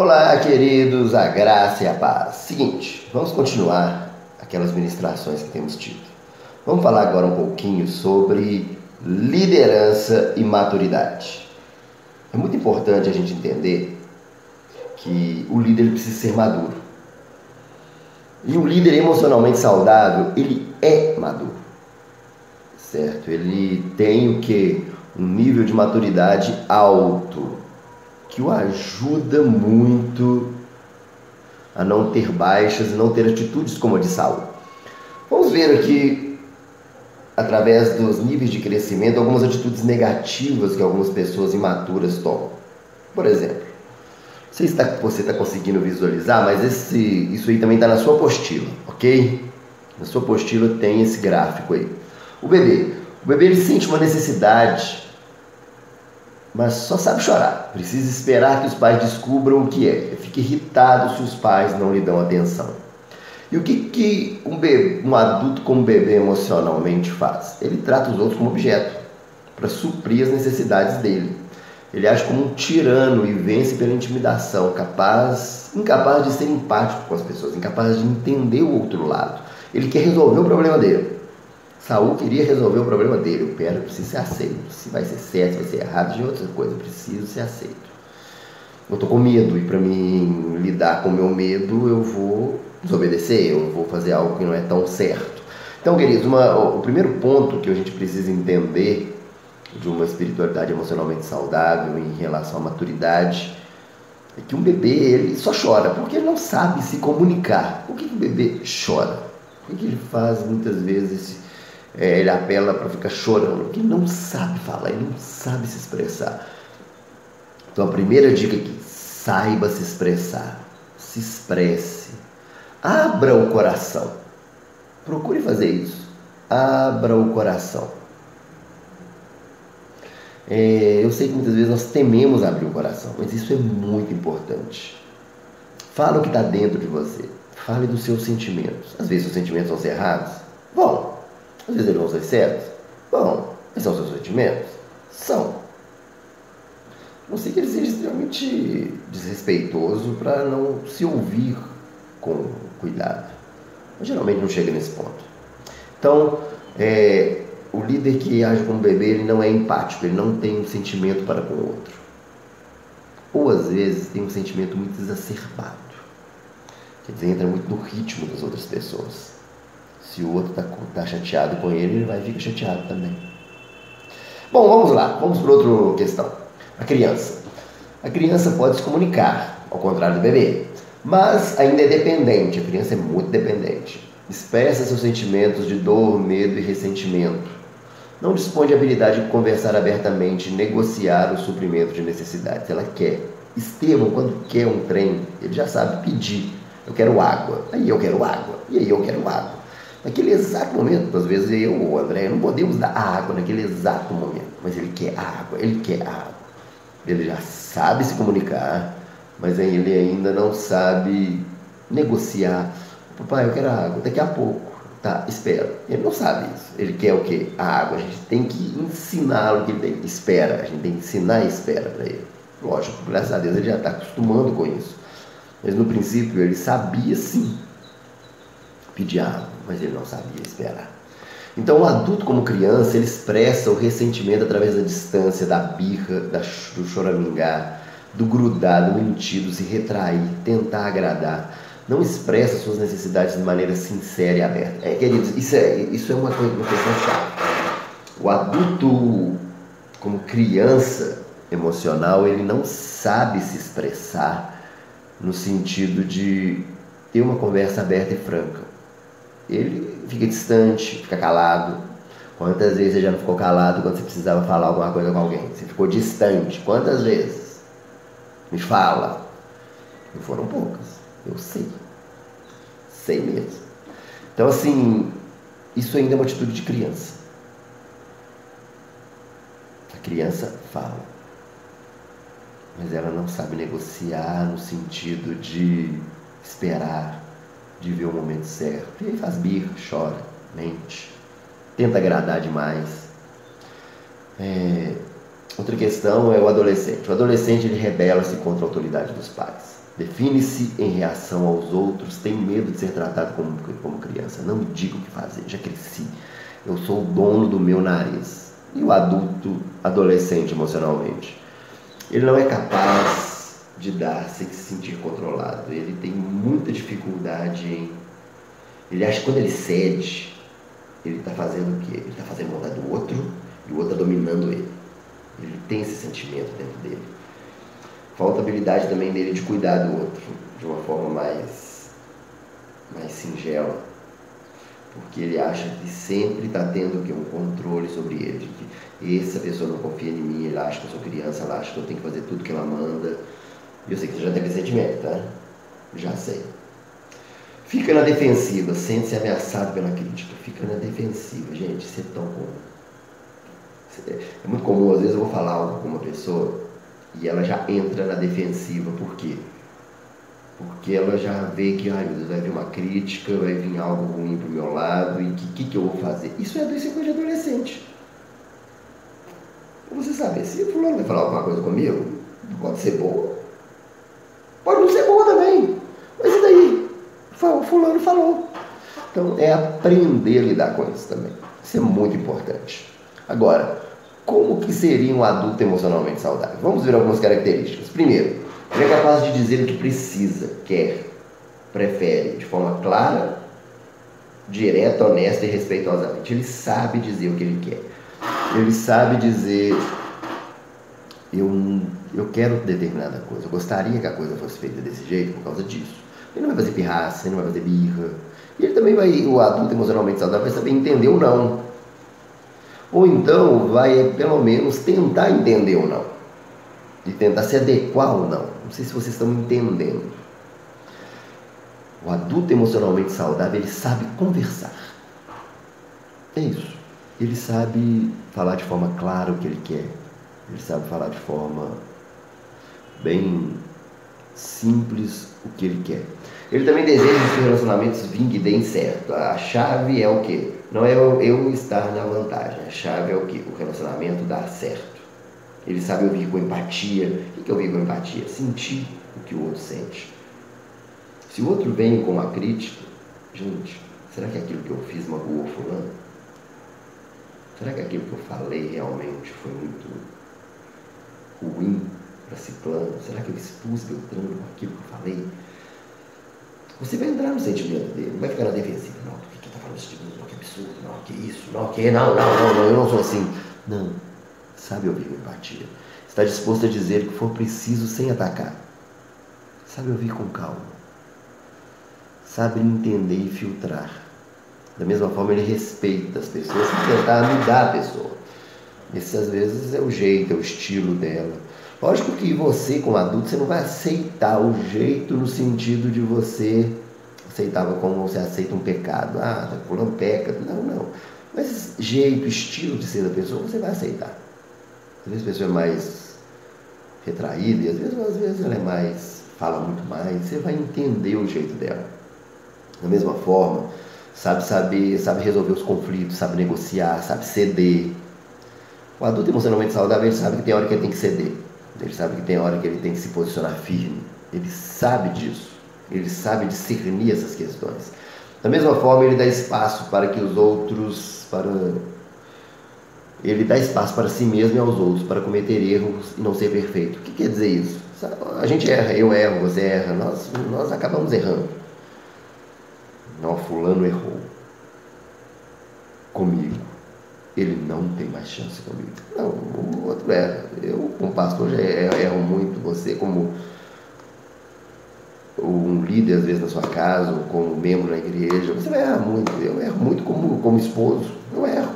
Olá, queridos, a graça e a paz. Seguinte, vamos continuar aquelas ministrações que temos tido. Vamos falar agora um pouquinho sobre liderança e maturidade. É muito importante a gente entender que o líder precisa ser maduro. E um líder emocionalmente saudável, ele é maduro, certo? Ele tem o quê? Um nível de maturidade alto, que o ajuda muito a não ter baixas e não ter atitudes como a de Saul. Vamos ver aqui, através dos níveis de crescimento, algumas atitudes negativas que algumas pessoas imaturas tomam. Por exemplo, não sei se você está conseguindo visualizar, mas isso aí também está na sua apostila, ok? Na sua apostila tem esse gráfico aí. O bebê ele sente uma necessidade, mas só sabe chorar. Precisa esperar que os pais descubram o que é. Ele fica irritado se os pais não lhe dão atenção. E o que um adulto como bebê emocionalmente faz? Ele trata os outros como objeto, para suprir as necessidades dele. Ele age como um tirano e vence pela intimidação, incapaz de ser empático com as pessoas, incapaz de entender o outro lado. Ele quer resolver o problema dele. Saul queria resolver o problema dele. Eu preciso ser aceito. Se vai ser certo, se vai ser errado, de outra coisa, eu preciso ser aceito. Eu estou com medo e para mim lidar com o meu medo eu vou desobedecer, eu vou fazer algo que não é tão certo. Então, queridos, o primeiro ponto que a gente precisa entender de uma espiritualidade emocionalmente saudável em relação à maturidade é que um bebê ele só chora porque ele não sabe se comunicar. Por que o bebê chora? Por que ele faz muitas vezes ele apela para ficar chorando? Porque ele não sabe falar, ele não sabe se expressar. Então a primeira dica aqui: saiba se expressar, se expresse, abra o coração, procure fazer isso, abra o coração. Eu sei que muitas vezes nós tememos abrir o coração, mas isso é muito importante. Fala o que está dentro de você, fale dos seus sentimentos. Às vezes os sentimentos vão ser errados? Vão. Às vezes eles vão ser certos? Vão. Mas são seus sentimentos? São. Não sei que ele seja extremamente desrespeitoso para não se ouvir com cuidado. Mas geralmente não chega nesse ponto. Então, o líder que age como bebê, ele não é empático, ele não tem um sentimento para com o outro. Ou às vezes tem um sentimento muito exacerbado. Quer dizer, entra muito no ritmo das outras pessoas. Se o outro está chateado com ele vai ficar chateado também. Bom, vamos lá, vamos para outra questão. A criança pode se comunicar, ao contrário do bebê, mas ainda é dependente. A criança é muito dependente. Expressa seus sentimentos de dor, medo e ressentimento. Não dispõe de habilidade de conversar abertamente, negociar o suprimento de necessidades. Ela quer. Estevão, quando quer um trem, ele já sabe pedir. Eu quero água, aí eu quero água, e aí eu quero água. Naquele exato momento, às vezes eu ou o André não podemos dar água naquele exato momento, mas ele quer água, ele quer água. Ele já sabe se comunicar, mas ele ainda não sabe negociar. Papai, eu quero água, daqui a pouco. Tá, espera. Ele não sabe isso. Ele quer o quê? A água. A gente tem que ensiná-lo que ele tem. Espera. A gente tem que ensinar a espera para ele. Lógico, graças a Deus ele já está acostumando com isso. Mas no princípio ele sabia sim pedir água, mas ele não sabia esperar. Então o adulto como criança, ele expressa o ressentimento através da distância, da birra, do choramingar, do grudar, do mentir, do se retrair, tentar agradar. Não expressa suas necessidades de maneira sincera e aberta. Queridos, isso é uma questão chata. O adulto como criança emocional, ele não sabe se expressar no sentido de ter uma conversa aberta e franca. Ele fica distante, fica calado. Quantas vezes você já não ficou calado quando você precisava falar alguma coisa com alguém? Você ficou distante. Quantas vezes? Me fala. Não foram poucas. Eu sei. Sei mesmo. Então, assim, isso ainda é uma atitude de criança. A criança fala. Mas ela não sabe negociar no sentido de esperar, de ver o momento certo. E aí faz birra, chora, mente, tenta agradar demais. Outra questão é o adolescente. O adolescente, ele rebela-se contra a autoridade dos pais. Define-se em reação aos outros, tem medo de ser tratado como criança. Não me diga o que fazer, já cresci. Eu sou o dono do meu nariz. E o adulto, adolescente emocionalmente, ele não é capaz de dar sem se sentir controlado. Ele tem muita dificuldade em... Ele acha que quando ele cede, ele está fazendo o quê? Ele está fazendo vontade do outro e o outro está dominando ele. Ele tem esse sentimento dentro dele. Falta habilidade também dele de cuidar do outro de uma forma mais singela. Porque ele acha que sempre está tendo um controle sobre ele. De que essa pessoa não confia em mim, ele acha que eu sou criança, ela acha que eu tenho que fazer tudo que ela manda. E eu sei que você já teve esse sentimento, tá? Já sei. Fica na defensiva, sente-se ameaçado pela crítica. Fica na defensiva, gente, isso é tão comum. É muito comum, às vezes eu vou falar algo com uma pessoa e ela já entra na defensiva. Por quê? Porque ela já vê que vai vir uma crítica, vai vir algo ruim pro meu lado, e o que eu vou fazer? Isso é coisa de adolescente. Você sabe, se o fulano vai falar alguma coisa comigo, pode ser boa, pode não ser boa também, mas e daí? O fulano falou. Então é aprender a lidar com isso também. Isso é muito importante. Agora, como que seria um adulto emocionalmente saudável? Vamos ver algumas características. Primeiro, ele é capaz de dizer o que precisa, quer, prefere, de forma clara, direta, honesta e respeitosamente. Ele sabe dizer o que ele quer. Ele sabe dizer, eu quero determinada coisa, eu gostaria que a coisa fosse feita desse jeito por causa disso. Ele não vai fazer pirraça, ele não vai fazer birra. E ele também vai, o adulto emocionalmente saudável, vai saber entender o não. Ou então vai, pelo menos, tentar entender o não. E tentar se adequar ao não. Não sei se vocês estão entendendo. O adulto emocionalmente saudável, ele sabe conversar. É isso. Ele sabe falar de forma clara o que ele quer. Ele sabe falar de forma bem simples o que ele quer. Ele também deseja que os relacionamentos vinguem e deem certo. A chave é o quê? Não é eu estar na vantagem. A chave é o quê? O relacionamento dar certo. Ele sabe ouvir com empatia. O que é ouvir com empatia? Sentir o que o outro sente. Se o outro vem com uma crítica, gente, será que aquilo que eu fiz magoou fulano? Será que aquilo que eu falei realmente foi muito ruim para ciclano? Será que eu expus Beltrano com aquilo que eu falei? Você vai entrar no sentimento dele, não vai ficar na defensiva. Não, por que está falando isso de mim? Não, que absurdo, não, que isso, não, que não, eu não sou assim. Não, sabe ouvir com empatia. Está disposto a dizer o que for preciso sem atacar. Sabe ouvir com calma. Sabe entender e filtrar. Da mesma forma, ele respeita as pessoas sem tentar mudar a pessoa. Esse, às vezes, é o jeito, é o estilo dela. Lógico que você, como adulto, você não vai aceitar o jeito no sentido de você aceitava como você aceita um pecado. Ah, fulano peca. Não. Mas jeito, estilo de ser da pessoa, você vai aceitar. Às vezes a pessoa é mais retraída e às vezes ela é mais, fala muito mais. Você vai entender o jeito dela. Da mesma forma, sabe resolver os conflitos, sabe negociar, sabe ceder. O adulto emocionalmente saudável, ele sabe que tem hora que ele tem que ceder. Ele sabe que tem hora que ele tem que se posicionar firme. Ele sabe disso. Ele sabe discernir essas questões. Da mesma forma, ele dá espaço para que os outros... Ele dá espaço para si mesmo e aos outros, para cometer erros e não ser perfeito. O que quer dizer isso? A gente erra, eu erro, você erra, nós acabamos errando. Não, fulano errou comigo. Ele não tem mais chance comigo. Não, o outro erra. Eu, como pastor, já erro muito. Você, como um líder, às vezes, na sua casa, ou como membro na igreja, você vai errar muito. Eu erro muito como esposo. Eu erro.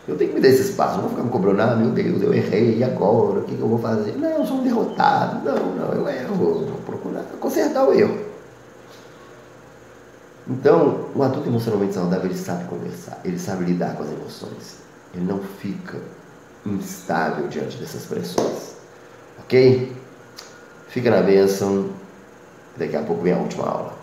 Eu tenho que me dar esse espaço. Não vou ficar me cobrando, meu Deus, eu errei, e agora? O que eu vou fazer? Não, eu sou um derrotado. Não, eu erro. Vou procurar consertar o erro. Então, o adulto emocionalmente saudável, ele sabe conversar, ele sabe lidar com as emoções. Ele não fica instável diante dessas pressões. Ok? Fica na bênção. Daqui a pouco vem a última aula.